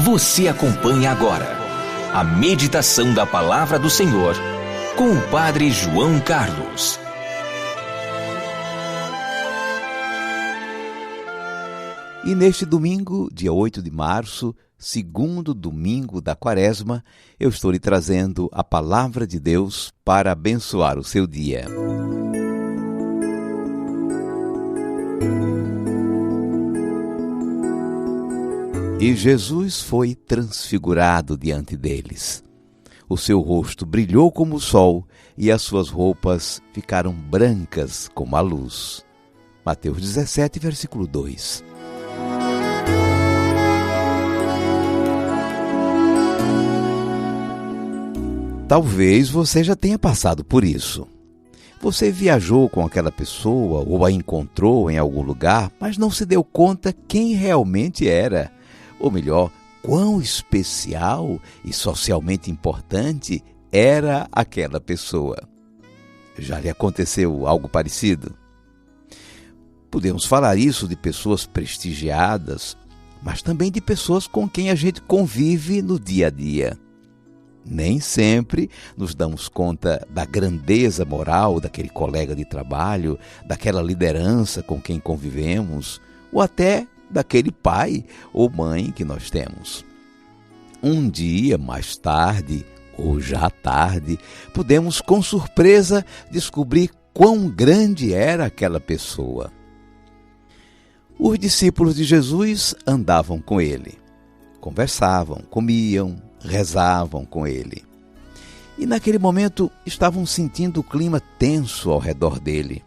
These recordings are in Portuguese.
Você acompanha agora a meditação da Palavra do Senhor com o Padre João Carlos. E neste domingo, dia 8 de março, segundo domingo da Quaresma, eu estou lhe trazendo a Palavra de Deus para abençoar o seu dia. E Jesus foi transfigurado diante deles. O seu rosto brilhou como o sol e as suas roupas ficaram brancas como a luz. Mateus 17, versículo 2. Talvez você já tenha passado por isso. Você viajou com aquela pessoa ou a encontrou em algum lugar, mas não se deu conta quem realmente era. Ou melhor, quão especial e socialmente importante era aquela pessoa. Já lhe aconteceu algo parecido? Podemos falar isso de pessoas prestigiadas, mas também de pessoas com quem a gente convive no dia a dia. Nem sempre nos damos conta da grandeza moral daquele colega de trabalho, daquela liderança com quem convivemos, ou até daquele pai ou mãe que nós temos. Um dia, mais tarde, ou já tarde, podemos com surpresa descobrir quão grande era aquela pessoa. Os discípulos de Jesus andavam com ele, conversavam, comiam, rezavam com ele. E naquele momento estavam sentindo o clima tenso ao redor dele.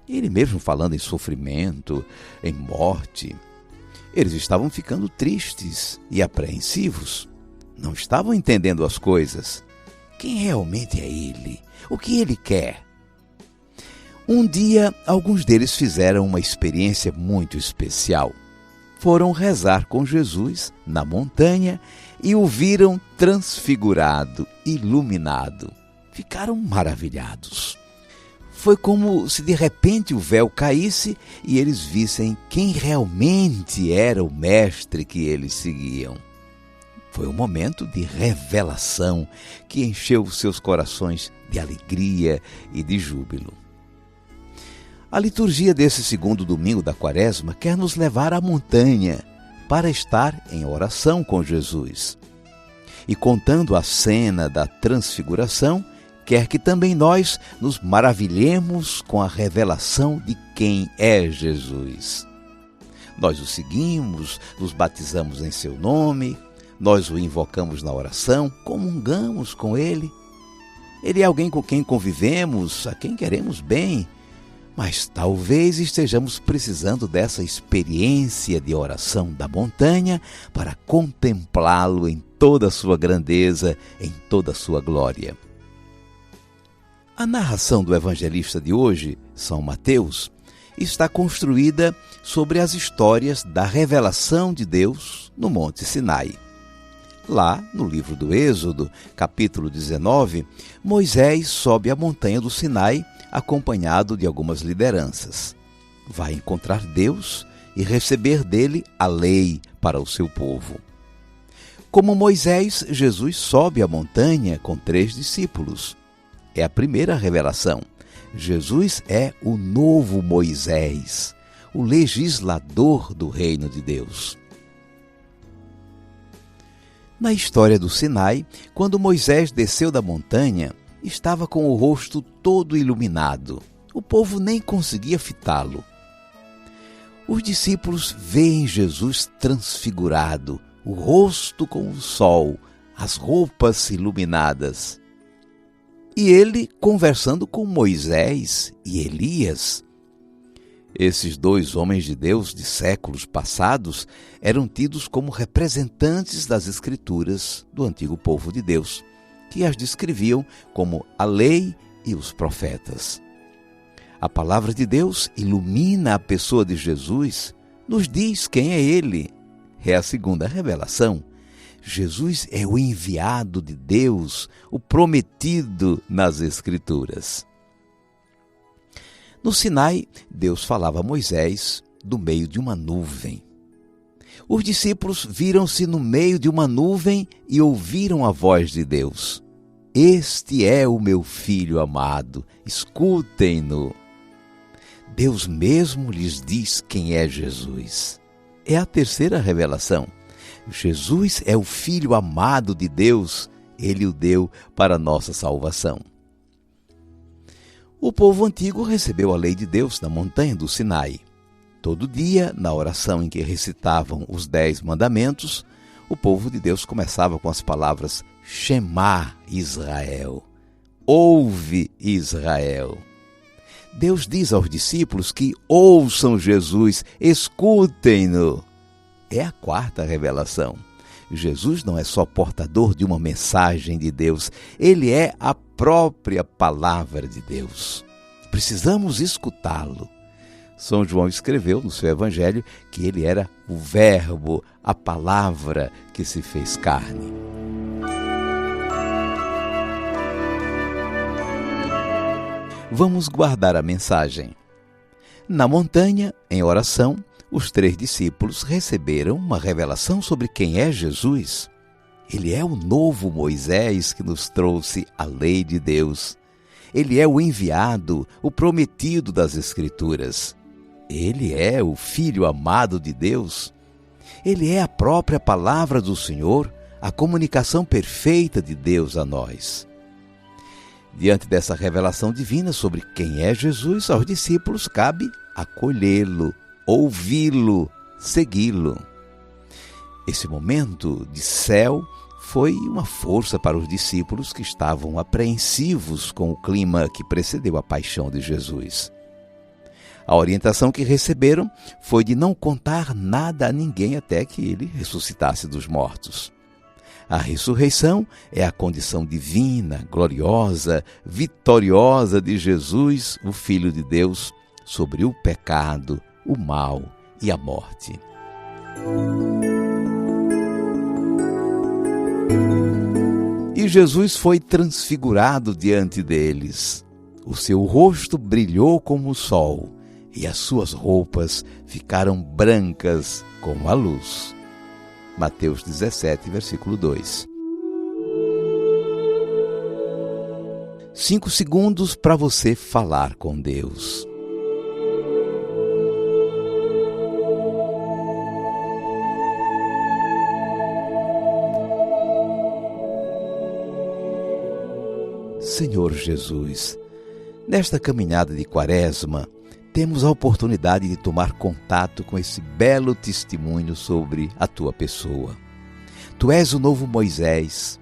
Ele mesmo falando em sofrimento, em morte. Eles estavam ficando tristes e apreensivos. Não estavam entendendo as coisas. Quem realmente é ele? O que ele quer? Um dia, alguns deles fizeram uma experiência muito especial. Foram rezar com Jesus na montanha e o viram transfigurado, iluminado. Ficaram maravilhados. Foi como se de repente o véu caísse e eles vissem quem realmente era o mestre que eles seguiam. Foi um momento de revelação que encheu os seus corações de alegria e de júbilo. A liturgia desse segundo domingo da Quaresma quer nos levar à montanha para estar em oração com Jesus. E contando a cena da transfiguração, quer que também nós nos maravilhemos com a revelação de quem é Jesus. Nós o seguimos, nos batizamos em seu nome, nós o invocamos na oração, comungamos com ele. Ele é alguém com quem convivemos, a quem queremos bem, mas talvez estejamos precisando dessa experiência de oração da montanha para contemplá-lo em toda a sua grandeza, em toda a sua glória. A narração do evangelista de hoje, São Mateus, está construída sobre as histórias da revelação de Deus no Monte Sinai. Lá, no livro do Êxodo, capítulo 19, Moisés sobe a montanha do Sinai acompanhado de algumas lideranças. Vai encontrar Deus e receber dele a lei para o seu povo. Como Moisés, Jesus sobe a montanha com 3 discípulos. É a primeira revelação. Jesus é o novo Moisés, o legislador do reino de Deus. Na história do Sinai, quando Moisés desceu da montanha, estava com o rosto todo iluminado. O povo nem conseguia fitá-lo. Os discípulos veem Jesus transfigurado, o rosto com o sol, as roupas iluminadas. E ele conversando com Moisés e Elias. Esses 2 homens de Deus de séculos passados eram tidos como representantes das Escrituras do antigo povo de Deus, que as descreviam como a lei e os profetas. A palavra de Deus ilumina a pessoa de Jesus, nos diz quem é ele. É a segunda revelação. Jesus é o enviado de Deus, o prometido nas Escrituras. No Sinai, Deus falava a Moisés do meio de uma nuvem. Os discípulos viram-se no meio de uma nuvem e ouviram a voz de Deus. Este é o meu filho amado, escutem-no. Deus mesmo lhes diz quem é Jesus. É a terceira revelação. Jesus é o Filho amado de Deus, Ele o deu para a nossa salvação. O povo antigo recebeu a lei de Deus na montanha do Sinai. Todo dia, na oração em que recitavam os 10 mandamentos, o povo de Deus começava com as palavras Shema Israel, ouve Israel. Deus diz aos discípulos que ouçam Jesus, escutem-no. É a quarta revelação. Jesus não é só portador de uma mensagem de Deus, ele é a própria palavra de Deus. Precisamos escutá-lo. São João escreveu no seu evangelho que ele era o Verbo, a palavra que se fez carne. Vamos guardar a mensagem. Na montanha, em oração, os 3 discípulos receberam uma revelação sobre quem é Jesus. Ele é o novo Moisés que nos trouxe a lei de Deus. Ele é o enviado, o prometido das Escrituras. Ele é o Filho amado de Deus. Ele é a própria palavra do Senhor, a comunicação perfeita de Deus a nós. Diante dessa revelação divina sobre quem é Jesus, aos discípulos cabe acolhê-lo, ouvi-lo, segui-lo. Esse momento de céu foi uma força para os discípulos que estavam apreensivos com o clima que precedeu a paixão de Jesus. A orientação que receberam foi de não contar nada a ninguém até que ele ressuscitasse dos mortos. A ressurreição é a condição divina, gloriosa, vitoriosa de Jesus, o Filho de Deus, sobre o pecado, o mal e a morte. E Jesus foi transfigurado diante deles. O seu rosto brilhou como o sol, e as suas roupas ficaram brancas como a luz. Mateus 17, versículo 2. 5 segundos para você falar com Deus. Senhor Jesus, nesta caminhada de Quaresma, temos a oportunidade de tomar contato com esse belo testemunho sobre a tua pessoa. Tu és o novo Moisés.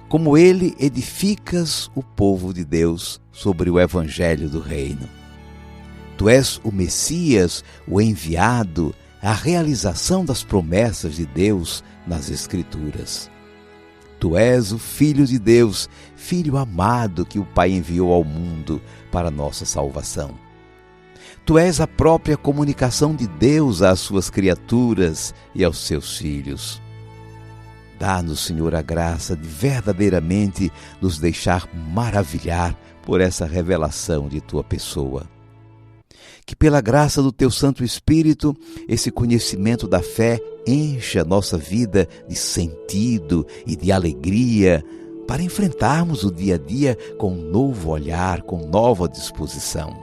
Como ele, edificas o povo de Deus sobre o evangelho do reino. Tu és o Messias, o enviado, a realização das promessas de Deus nas Escrituras. Tu és o Filho de Deus, Filho amado que o Pai enviou ao mundo para a nossa salvação. Tu és a própria comunicação de Deus às suas criaturas e aos seus filhos. Dá-nos, Senhor, a graça de verdadeiramente nos deixar maravilhar por essa revelação de Tua pessoa. Que pela graça do Teu Santo Espírito, esse conhecimento da fé encha a nossa vida de sentido e de alegria para enfrentarmos o dia a dia com um novo olhar, com nova disposição.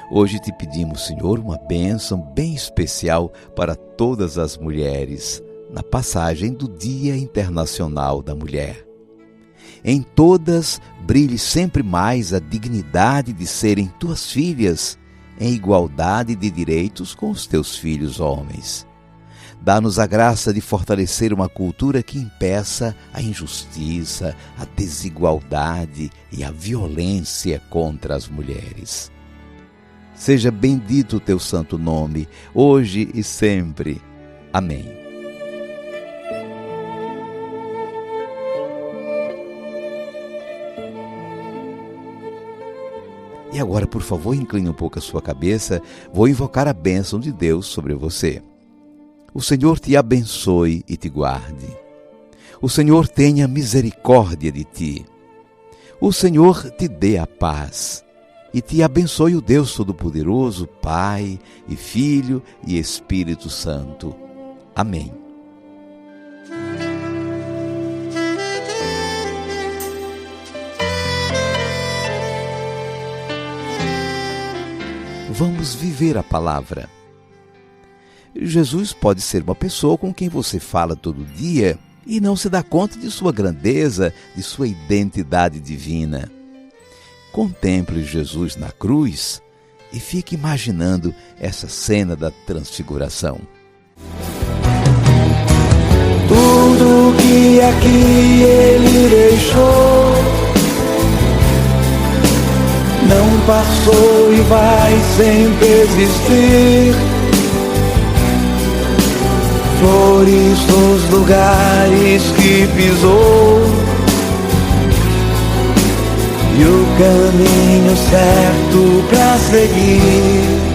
Hoje te pedimos, Senhor, uma bênção bem especial para todas as mulheres, na passagem do Dia Internacional da Mulher. Em todas, brilhe sempre mais a dignidade de serem tuas filhas, em igualdade de direitos com os teus filhos homens. Dá-nos a graça de fortalecer uma cultura que impeça a injustiça, a desigualdade e a violência contra as mulheres. Seja bendito o teu santo nome, hoje e sempre. Amém. E agora, por favor, incline um pouco a sua cabeça. Vou invocar a bênção de Deus sobre você. O Senhor te abençoe e te guarde. O Senhor tenha misericórdia de ti. O Senhor te dê a paz. e te abençoe o Deus Todo-Poderoso, Pai e Filho e Espírito Santo. Amém. Vamos viver a palavra. Jesus pode ser uma pessoa com quem você fala todo dia e não se dá conta de sua grandeza, de sua identidade divina. Contemple Jesus na cruz e fique imaginando essa cena da transfiguração. Tudo que aqui ele deixou não passou e vai sempre existir. Flores dos lugares que pisou e o caminho certo pra seguir.